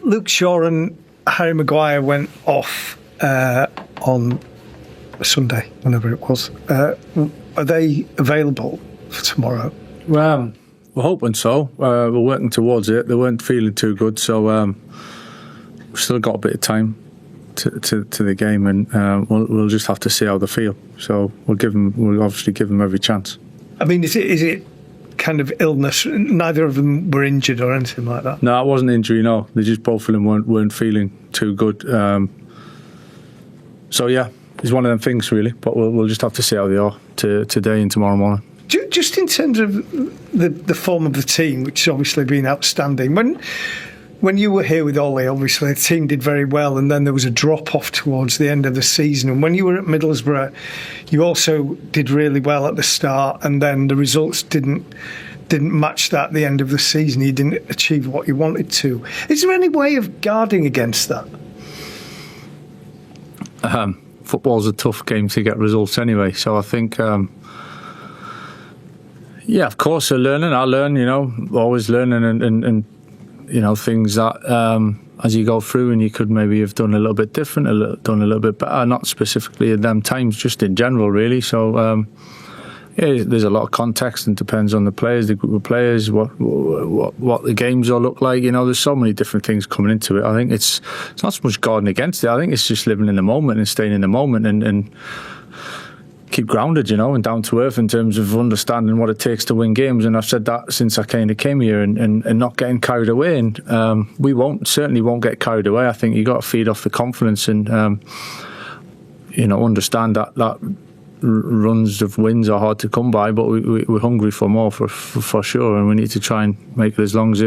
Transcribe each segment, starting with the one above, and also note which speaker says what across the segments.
Speaker 1: Luke Shaw and Harry Maguire went off on Sunday, whenever it was. Are they available for tomorrow?
Speaker 2: We're hoping so. We're working towards it. They weren't feeling too good, so we've still got a bit of time to the game, and we'll just have to see how they feel. So we'll obviously give them every chance.
Speaker 1: I mean, is it kind of illness? Neither of them were injured or anything like that?
Speaker 2: No, it wasn't injury, no. They just both of them weren't feeling too good. So yeah, it's one of them things really, but we'll just have to see how they are today and tomorrow morning.
Speaker 1: Just in terms of the form of the team, which has obviously been outstanding, when you were here with Ollie, obviously the team did very well, and then there was a drop-off towards the end of the season. And when you were at Middlesbrough, you also did really well at the start, and then the results didn't match that at the end of the season. You didn't achieve what you wanted to. Is there any way of guarding against that?
Speaker 2: Football's a tough game to get results anyway, so I think... yeah, of course, I learn, always learning and things that as you go through, and you could maybe have done a little bit different, done a little bit better, not specifically at them times, just in general, really. So, there's a lot of context, and depends on the players, the group of players, what the games will look like. There's so many different things coming into it. I think it's not so much guarding against it. I think it's just living in the moment and staying in the moment and keep grounded, and down to earth in terms of understanding what it takes to win games. And I've said that since I kind of came here, and not getting carried away. And we certainly won't get carried away. I think you got to feed off the confidence and understand that runs of wins are hard to come by, but we're hungry for more for sure, and we need to try and make it as long as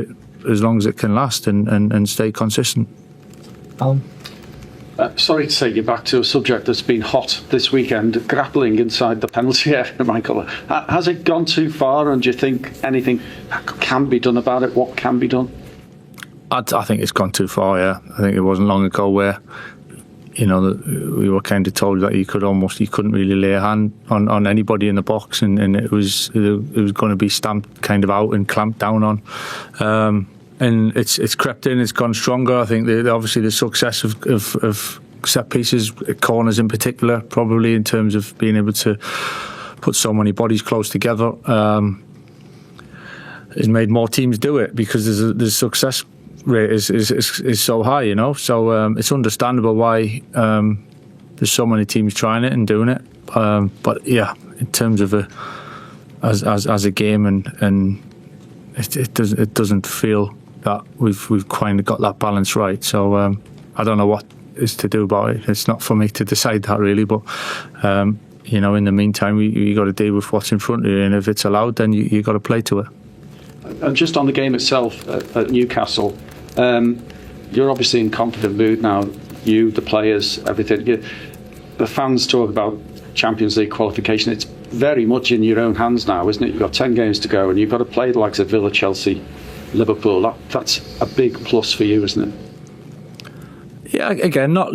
Speaker 2: it can last and stay consistent.
Speaker 3: Sorry to take you back to a subject that's been hot this weekend, grappling inside the penalty area, Michael. Has it gone too far, and do you think anything can be done about it? What can be done?
Speaker 2: I think it's gone too far, yeah. I think it wasn't long ago where, we were kind of told that you couldn't really lay a hand on anybody in the box, and it was going to be stamped kind of out and clamped down on. And it's crept in, it's gone stronger. I think obviously the success of set pieces, corners in particular, probably in terms of being able to put so many bodies close together, has made more teams do it, because the success rate is so high, So it's understandable why there's so many teams trying it and doing it. But yeah, in terms of as a game, and it doesn't feel that we've kind of got that balance right. So I don't know what is to do about it. It's not for me to decide that really, but in the meantime, you got to deal with what's in front of you, and if it's allowed, then you got to play to it.
Speaker 3: And just on the game itself at Newcastle, you're obviously in confident mood now. You, the players, everything. The fans talk about Champions League qualification. It's very much in your own hands now, isn't it? You've got 10 games to go, and you've got to play the likes of Villa, Chelsea, Liverpool. That's a big plus for you, isn't it?
Speaker 2: Yeah, again, not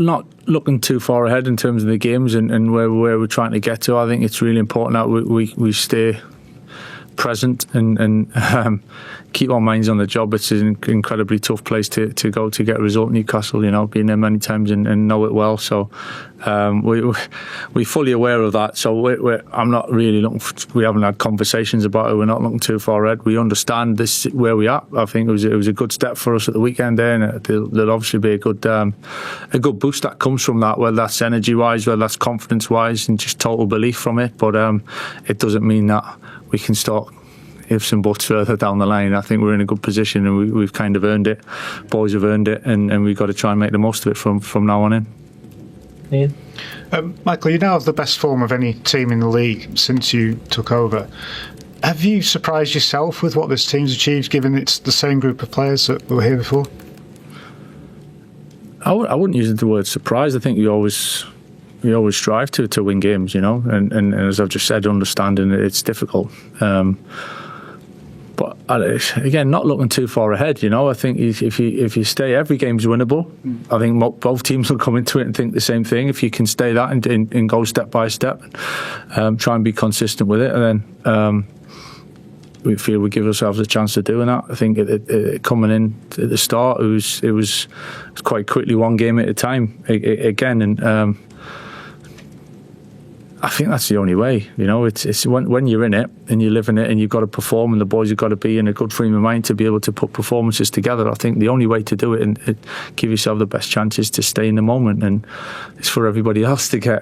Speaker 2: looking too far ahead in terms of the games and where we're trying to get to. I think it's really important that we stay present and keep our minds on the job. It's an incredibly tough place to go to get a result. Newcastle, been there many times and know it well. So we're fully aware of that. So I'm not really looking. We haven't had conversations about it. We're not looking too far ahead. We understand this where we are. I think it was a good step for us at the weekend there, and there'll obviously be a good boost that comes from that. Whether that's energy wise, whether that's confidence wise, and just total belief from it. But it doesn't mean that we can start ifs and buts further down the line. I think we're in a good position, and we've kind of earned it. Boys have earned it, and we've got to try and make the most of it from now on in.
Speaker 4: Ian?
Speaker 5: Michael, you now have the best form of any team in the league since you took over. Have you surprised yourself with what this team's achieved, given it's the same group of players that were here before?
Speaker 2: I wouldn't use the word surprise. I think we always strive to win games, and as I've just said, understanding that it's difficult. But again, not looking too far ahead. I think if you stay, every game's winnable. I think both teams will come into it and think the same thing. If you can stay that and go step by step, try and be consistent with it, and then we feel we give ourselves a chance of doing that. I think coming in at the start, it was quite quickly one game at a time again, and I think that's the only way. It's when you're in it and you live in it and you've got to perform, and the boys have got to be in a good frame of mind to be able to put performances together. I think the only way to do it and give yourself the best chances to stay in the moment, and it's for everybody else to get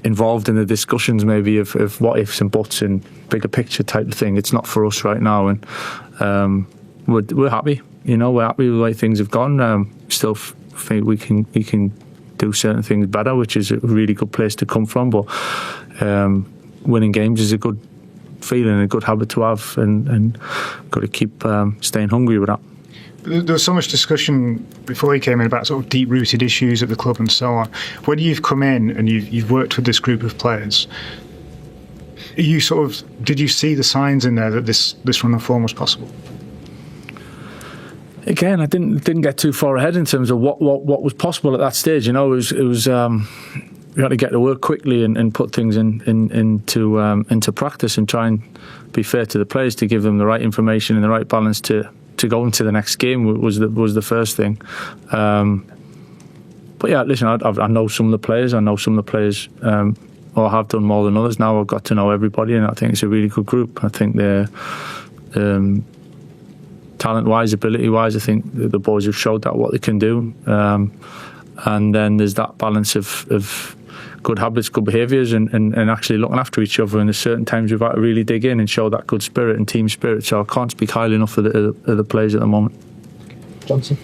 Speaker 2: involved in the discussions maybe of what ifs and buts and bigger picture type of thing. It's not for us right now, and we're happy. We're happy with the way things have gone. Still think we can do certain things better, which is a really good place to come from. But winning games is a good feeling, a good habit to have, and got to keep staying hungry with that.
Speaker 5: There was so much discussion before he came in about sort of deep-rooted issues at the club and so on. When you've come in and you've worked with this group of players, did you see the signs in there that this run of form was possible?
Speaker 2: Again, I didn't get too far ahead in terms of what was possible at that stage. It was we had to get to work quickly and put things into practice and try and be fair to the players, to give them the right information and the right balance to go into the next game was the first thing. But yeah, listen, I know some of the players. I know some of the players, or have done more than others. Now I've got to know everybody, and I think it's a really good group. I think they're talent-wise, ability-wise, I think the boys have showed that what they can do. And then there's that balance of good habits, good behaviours, and actually looking after each other. And there's certain times we've had to really dig in and show that good spirit and team spirit. So I can't speak highly enough of the players at the moment.
Speaker 4: Johnson.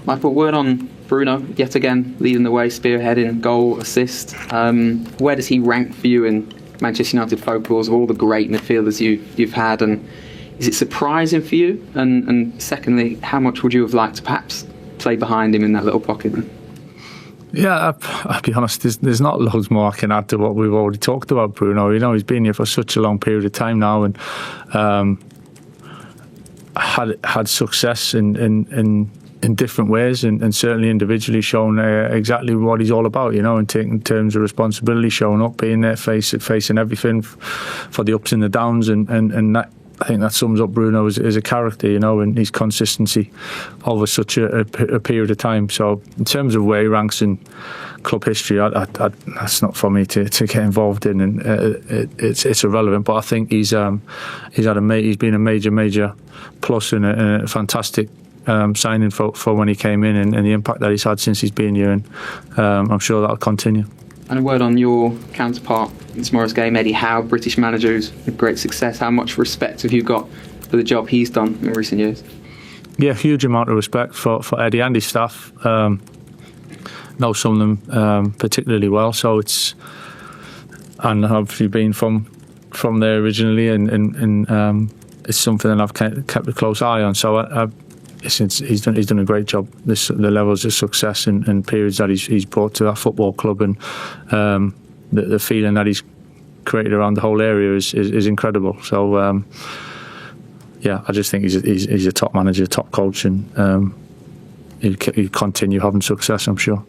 Speaker 6: Michael, word on Bruno, yet again leading the way, spearheading, goal, assist. Where does he rank for you in Manchester United folklore of all the great midfielders you've had? And is it surprising for you? And secondly, how much would you have liked to perhaps play behind him in that little pocket?
Speaker 2: Yeah, I'll be honest, there's not loads more I can add to what we've already talked about, Bruno. He's been here for such a long period of time now, and had success in different ways, and certainly individually shown exactly what he's all about, and taking terms of responsibility, showing up, being there, facing everything for the ups and the downs, and that, I think that sums up Bruno as a character, and his consistency over such a period of time. So in terms of where he ranks in club history, that's not for me to get involved in, and it's irrelevant. But I think he's been a major plus and a fantastic signing for when he came in, and the impact that he's had since he's been here, and I'm sure that'll continue.
Speaker 6: And a word on your counterpart in tomorrow's game, Eddie Howe, British manager who's had great success. How much respect have you got for the job he's done in recent years? Yeah,
Speaker 2: huge amount of respect for Eddie and his staff. Know some of them particularly well, so and obviously been from there originally, and it's something that I've kept a close eye on. So he's done a great job. The levels of success and periods that he's brought to that football club, and the feeling that he's created around the whole area is incredible. So yeah, I just think he's a top manager, top coach, and he'll continue having success, I'm sure.